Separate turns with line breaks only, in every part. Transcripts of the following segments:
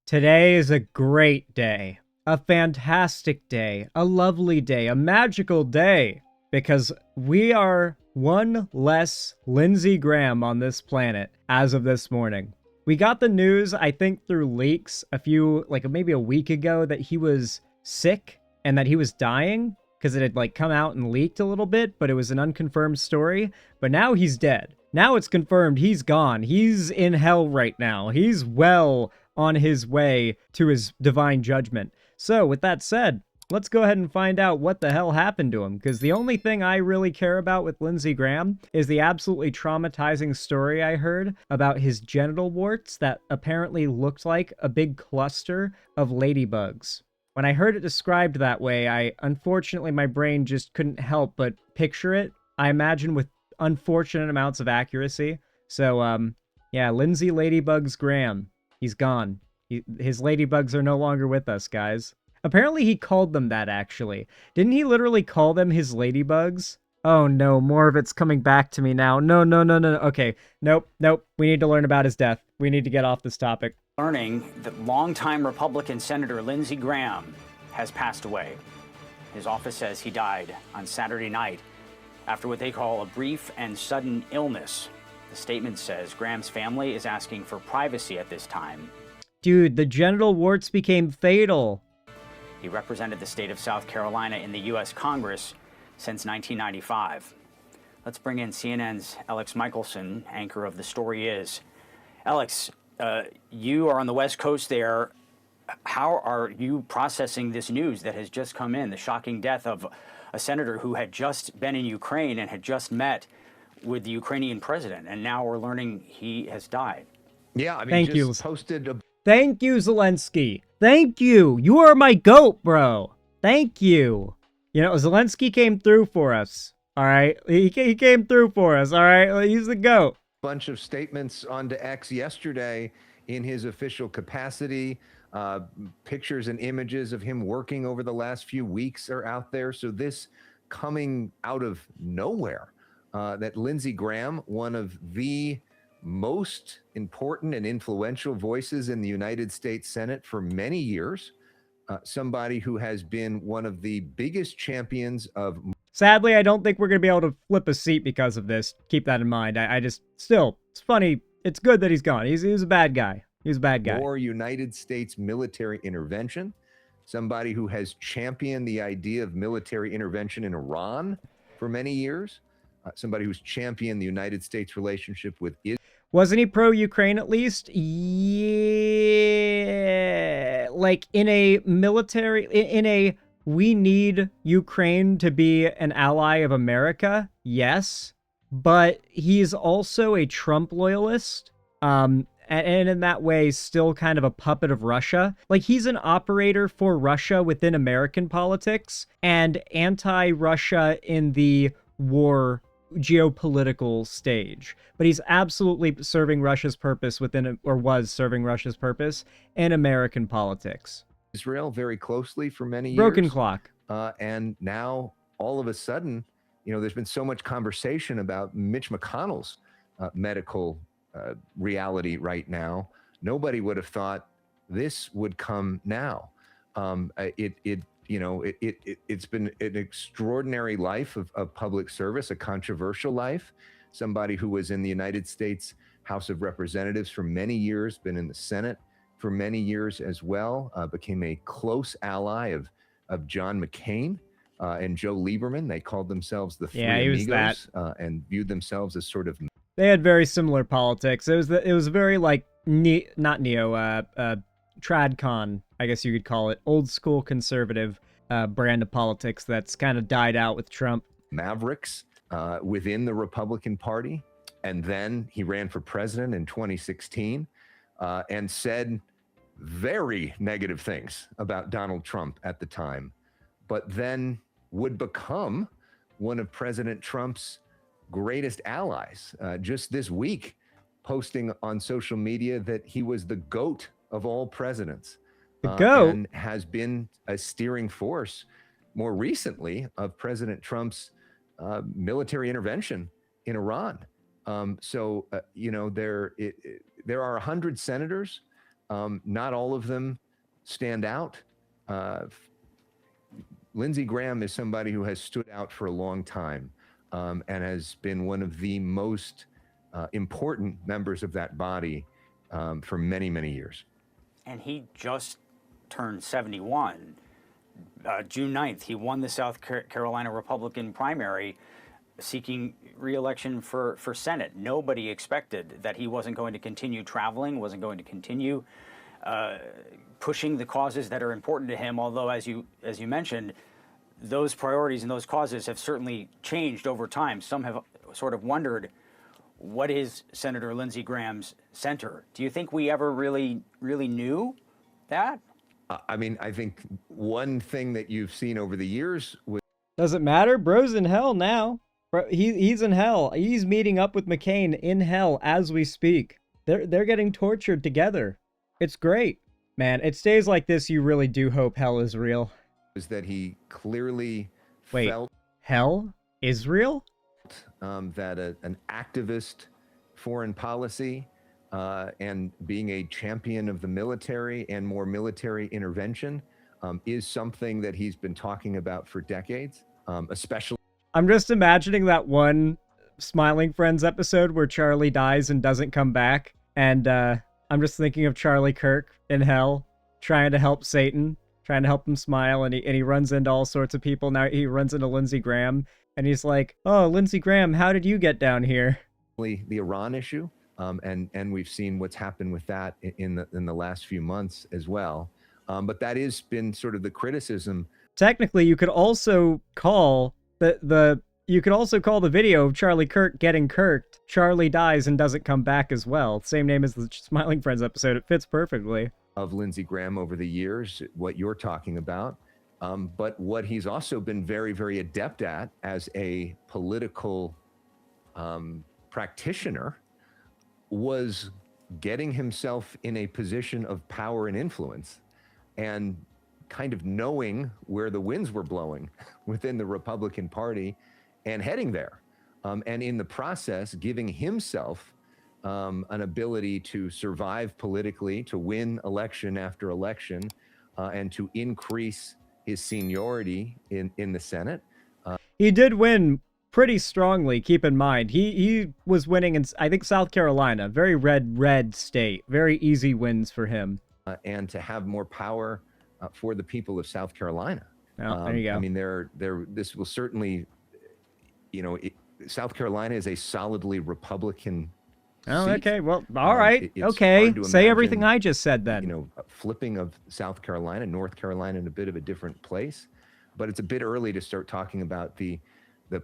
Today is a great day, a fantastic day, a lovely day, a magical day, because we are one less Lindsey Graham on this planet as of this morning. We got the news, I think, through leaks maybe a week ago that he was sick and that he was dying because it had come out and leaked a little bit, but it was an unconfirmed story. But now he's dead. Now it's confirmed he's gone. He's in hell right now. He's well on his way to his divine judgment. So, with that said, let's go ahead and find out what the hell happened to him, because the only thing I really care about with Lindsey Graham is the absolutely traumatizing story I heard about his genital warts that apparently looked like a big cluster of ladybugs. When I heard it described that way, unfortunately, my brain just couldn't help but picture it, I imagine with unfortunate amounts of accuracy. So, yeah, Lindsey Ladybugs Graham. He's gone. His ladybugs are no longer with us, guys. Apparently he called them that, actually. Didn't he literally call them his ladybugs? Oh no, more of it's coming back to me now. No, no, no, no, no. Okay, nope. We need to learn about his death. We need to get off this topic.
Learning that longtime Republican Senator Lindsey Graham has passed away. His office says he died on Saturday night after what they call a brief and sudden illness. The statement says Graham's family is asking for privacy at this time.
Dude, the genital warts became fatal.
He represented the state of South Carolina in the U.S. Congress since 1995. Let's bring in CNN's Alex Michelson, anchor of The Story Is. Alex, you are on the West Coast there. How are you processing this news that has just come in, the shocking death of a senator who had just been in Ukraine and had just met with the Ukrainian president, and now we're learning he has died?
Yeah, I mean,
Thank you.
Posted a...
Thank you, Zelensky. Thank you. You are my goat, bro. Thank you. You know, Zelensky came through for us. All right, he came through for us. All right, he's the goat.
Bunch of statements onto X yesterday in his official capacity. Pictures and images of him working over the last few weeks are out there. So this coming out of nowhere, that Lindsey Graham, one of the most important and influential voices in the United States Senate for many years, somebody who has been one of the biggest champions of...
Sadly, I don't think we're going to be able to flip a seat because of this. Keep that in mind. Still, it's funny. It's good that he's gone. He's a bad guy. He's a bad guy.
More United States military intervention. Somebody who has championed the idea of military intervention in Iran for many years. Somebody who's championed the United States relationship with Israel.
Wasn't he pro-Ukraine at least? Yeah. Like in a we need Ukraine to be an ally of America, yes. But he's also a Trump loyalist. And in that way, still kind of a puppet of Russia. Like, he's an operator for Russia within American politics and anti-Russia in the war geopolitical stage. But he's absolutely serving Russia's purpose was serving Russia's purpose in American politics.
Israel very closely for many years.
Broken clock.
And now, all of a sudden, you know, there's been so much conversation about Mitch McConnell's medical reality right now. Nobody would have thought this would come now. It's been an extraordinary life of public service, a controversial life. Somebody who was in the United States House of Representatives for many years, been in the Senate for many years as well, became a close ally of John McCain and Joe Lieberman. They called themselves the Three Amigos and viewed themselves as sort of...
They had very similar politics. It was very like tradcon, I guess you could call it, old school conservative brand of politics that's kind of died out with Trump.
Mavericks within the Republican Party, and then he ran for president in 2016 and said very negative things about Donald Trump at the time, but then would become one of President Trump's greatest allies. Just this week, posting on social media that he was the GOAT of all presidents.
The GOAT?
And has been a steering force more recently of President Trump's military intervention in Iran. There are 100 senators Not all of them stand out. Lindsey Graham is somebody who has stood out for a long time, and has been one of the most important members of that body for many, many years.
And he just turned 71. June 9th, he won the South Carolina Republican primary, seeking re-election for Senate. Nobody expected that he wasn't going to continue traveling, wasn't going to continue pushing the causes that are important to him. Although, as you mentioned, those priorities and those causes have certainly changed over time. Some have sort of wondered, what is Senator Lindsey Graham's center? Do you think we ever really knew that?
I mean, I think one thing that you've seen over the years was...
Doesn't matter. Bro's in hell now. Bro, he's in hell. He's meeting up with McCain in hell as we speak. They're getting tortured together. It's great. Man, it stays like this, you really do hope hell is real.
is that he clearly
Wait,
felt
hell? Israel?
that an activist foreign policy and being a champion of the military and more military intervention is something that he's been talking about for decades, especially.
I'm just imagining that one Smiling Friends episode where Charlie dies and doesn't come back. And I'm just thinking of Charlie Kirk in hell, trying to help Satan, trying to help him smile, and he runs into all sorts of people. Now he runs into Lindsey Graham, and he's like, "Oh, Lindsey Graham, how did you get down here?"
The Iran issue, and we've seen what's happened with that in the last few months as well. But that has been sort of the criticism.
Technically, you could also call you could also call the video of Charlie Kirk getting kirked, Charlie dies and doesn't come back as well. Same name as the Smiling Friends episode. It fits perfectly.
Of Lindsey Graham over the years, what you're talking about. But what he's also been very, very adept at as a political practitioner was getting himself in a position of power and influence and kind of knowing where the winds were blowing within the Republican Party and heading there. And in the process, giving himself an ability to survive politically, to win election after election, and to increase his seniority in the Senate.
He did win pretty strongly, keep in mind. He was winning in, I think, South Carolina. Very red state. Very easy wins for him.
And to have more power for the people of South Carolina.
Oh, there you go.
I mean, this will certainly, South Carolina is a solidly Republican
Oh,
seat.
okay. Well, all right.
It's
Okay.
hard to
Say everything
imagine,
I just said then.
Flipping of South Carolina, North Carolina in a bit of a different place. But it's a bit early to start talking about the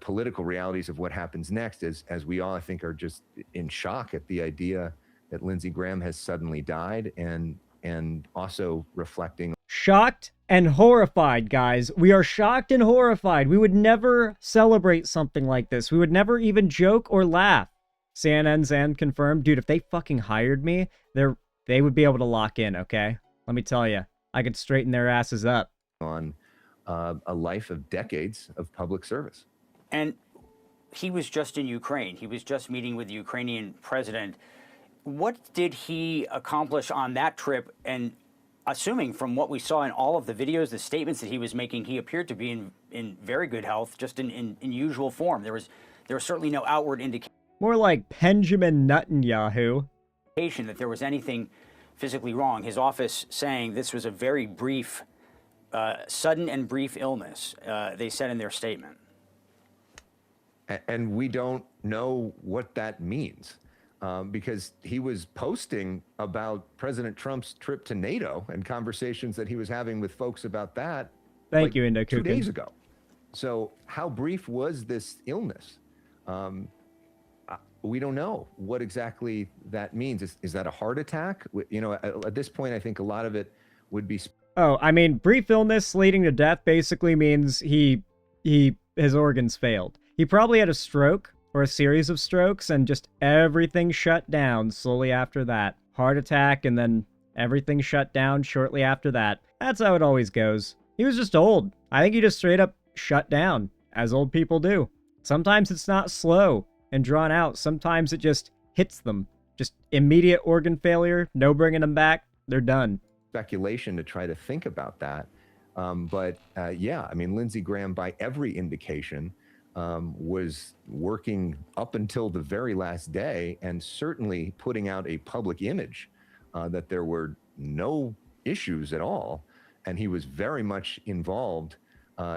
political realities of what happens next, as we all, I think, are just in shock at the idea that Lindsey Graham has suddenly died, and also reflecting.
Shocked and horrified, guys. We are shocked and horrified. We would never celebrate something like this. We would never even joke or laugh. CNN's and confirmed. Dude, if they fucking hired me, they would be able to lock in, okay? Let me tell you. I could straighten their asses up.
On a life of decades of public service.
And he was just in Ukraine. He was just meeting with the Ukrainian president. What did he accomplish on that trip? And assuming from what we saw in all of the videos, the statements that he was making, he appeared to be in very good health, just in usual form. There was certainly no outward indication.
More like Benjamin Netanyahu.
That there was anything physically wrong. His office saying this was a very brief, sudden and brief illness, they said in their statement.
And we don't know what that means, because he was posting about President Trump's trip to NATO and conversations that he was having with folks about that.
Thank you, Indo
2
Kukin.
days ago. So how brief was this illness? We don't know what exactly that means. Is that a heart attack? At this point, I think a lot of it would be.
Oh, I mean, brief illness leading to death basically means his organs failed. He probably had a stroke or a series of strokes and just everything shut down slowly after that. Heart attack and then everything shut down shortly after that. That's how it always goes. He was just old. I think he just straight up shut down, as old people do. Sometimes it's not slow and drawn out. Sometimes it just hits them. Just immediate organ failure, no bringing them back. they're done.
Speculation to try to think about that. But yeah, I mean, Lindsey Graham, by every indication, was working up until the very last day and certainly putting out a public image that there were no issues at all. And he was very much involved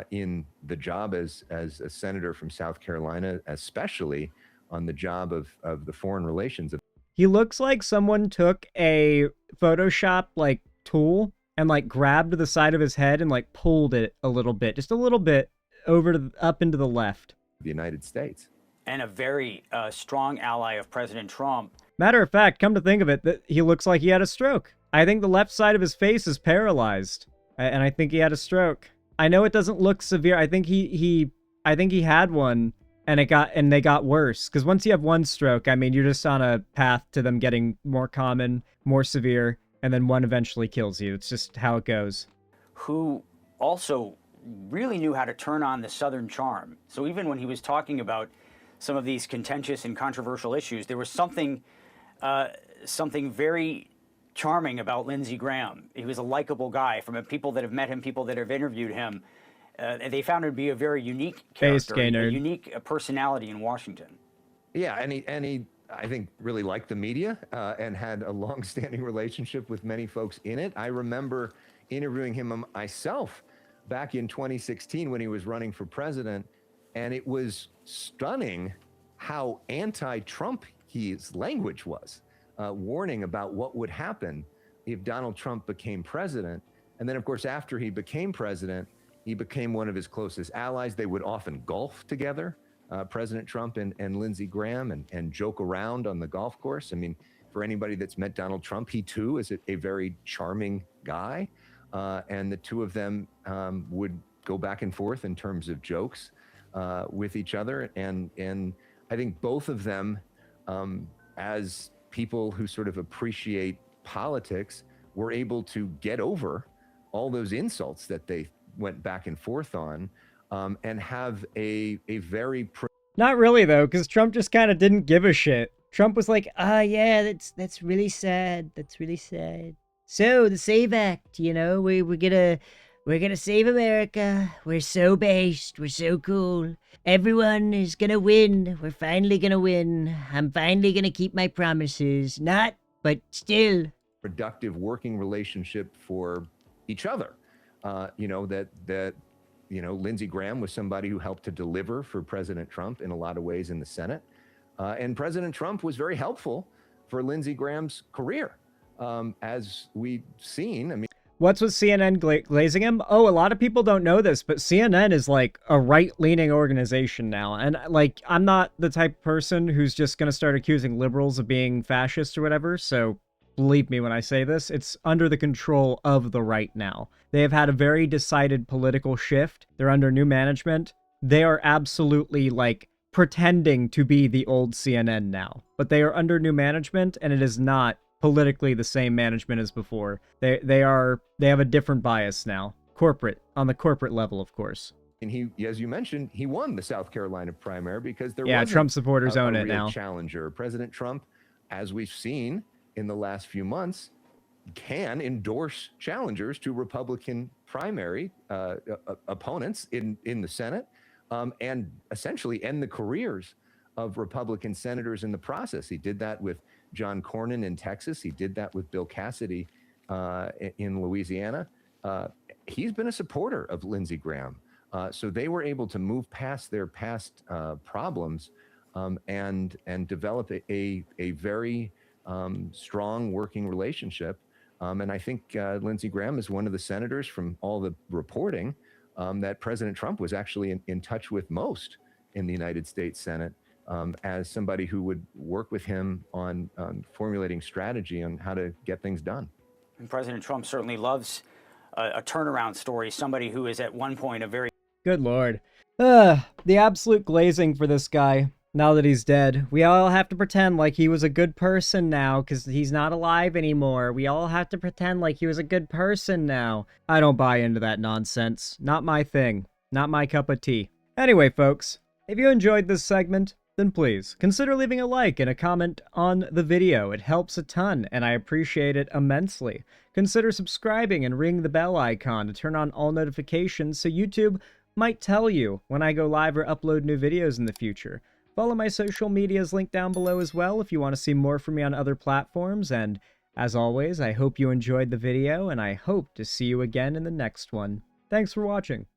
in the job as a senator from South Carolina, especially on the job of the foreign relations.
He looks like someone took a Photoshop like tool and like grabbed the side of his head and like pulled it a little bit, just a little bit over to up into the left.
The United States.
And a very strong ally of President Trump.
Matter of fact, come to think of it, that he looks like he had a stroke. I think the left side of his face is paralyzed, and I think he had a stroke. I know it doesn't look severe. I think he had one, and they got worse. Because once you have one stroke, I mean, you're just on a path to them getting more common, more severe, and then one eventually kills you. It's just how it goes.
Who also really knew how to turn on the Southern charm. So even when he was talking about some of these contentious and controversial issues, there was something very charming about Lindsey Graham. He was a likable guy. From people that have met him, people that have interviewed him, they found him to be a very unique character, a unique personality in Washington.
Yeah, and he I think really liked the media and had a long-standing relationship with many folks in it. I remember interviewing him myself back in 2016 when he was running for president, and it was stunning how anti-Trump his language was, warning about what would happen if Donald Trump became president. And then, of course, after he became president, he became one of his closest allies. They would often golf together, President Trump and Lindsey Graham, and joke around on the golf course. I mean, for anybody that's met Donald Trump, he too is a very charming guy. And the two of them would go back and forth in terms of jokes with each other. And I think both of them, as people who sort of appreciate politics, were able to get over all those insults that they went back and forth on, and have a very...
Not really, though, because Trump just kind of didn't give a shit. Trump was like, yeah, that's really sad. That's really sad. So, the SAVE Act, you know, we're gonna save America. We're so based. We're so cool. Everyone is gonna win. We're finally gonna win. I'm finally gonna keep my promises. Not, but still.
Productive working relationship for each other. You know, that Lindsey Graham was somebody who helped to deliver for President Trump in a lot of ways in the Senate. And President Trump was very helpful for Lindsey Graham's career. As we've seen, I mean...
What's with CNN glazing him? Oh, a lot of people don't know this, but CNN is like a right-leaning organization now. And like, I'm not the type of person who's just going to start accusing liberals of being fascist or whatever. So believe me when I say this, it's under the control of the right now. They have had a very decided political shift. They're under new management. They are absolutely like pretending to be the old CNN now, but they are under new management, and it is not politically the same management as before. They have a different bias now. On the corporate level, of course.
And he, as you mentioned, he won the South Carolina primary because there was
Trump supporters own it now.
Challenger. President Trump, as we've seen in the last few months, can endorse challengers to Republican primary opponents in the Senate, and essentially end the careers of Republican senators in the process. He did that with John Cornyn in Texas. He did that with Bill Cassidy in Louisiana. He's been a supporter of Lindsey Graham. So they were able to move past their past problems and develop a very strong working relationship. And I think Lindsey Graham is one of the senators, from all the reporting, that President Trump was actually in touch with most in the United States Senate, as somebody who would work with him on formulating strategy on how to get things done.
And President Trump certainly loves a turnaround story, somebody who is at one point a very...
Good Lord. The absolute glazing for this guy, now that he's dead. We all have to pretend like he was a good person now, because he's not alive anymore. We all have to pretend like he was a good person now. I don't buy into that nonsense. Not my thing. Not my cup of tea. Anyway, folks, if you enjoyed this segment, then please consider leaving a like and a comment on the video. It helps a ton, and I appreciate it immensely. Consider subscribing and ring the bell icon to turn on all notifications so YouTube might tell you when I go live or upload new videos in the future. Follow my social medias linked down below as well if you want to see more from me on other platforms, and as always, I hope you enjoyed the video, and I hope to see you again in the next one. Thanks for watching.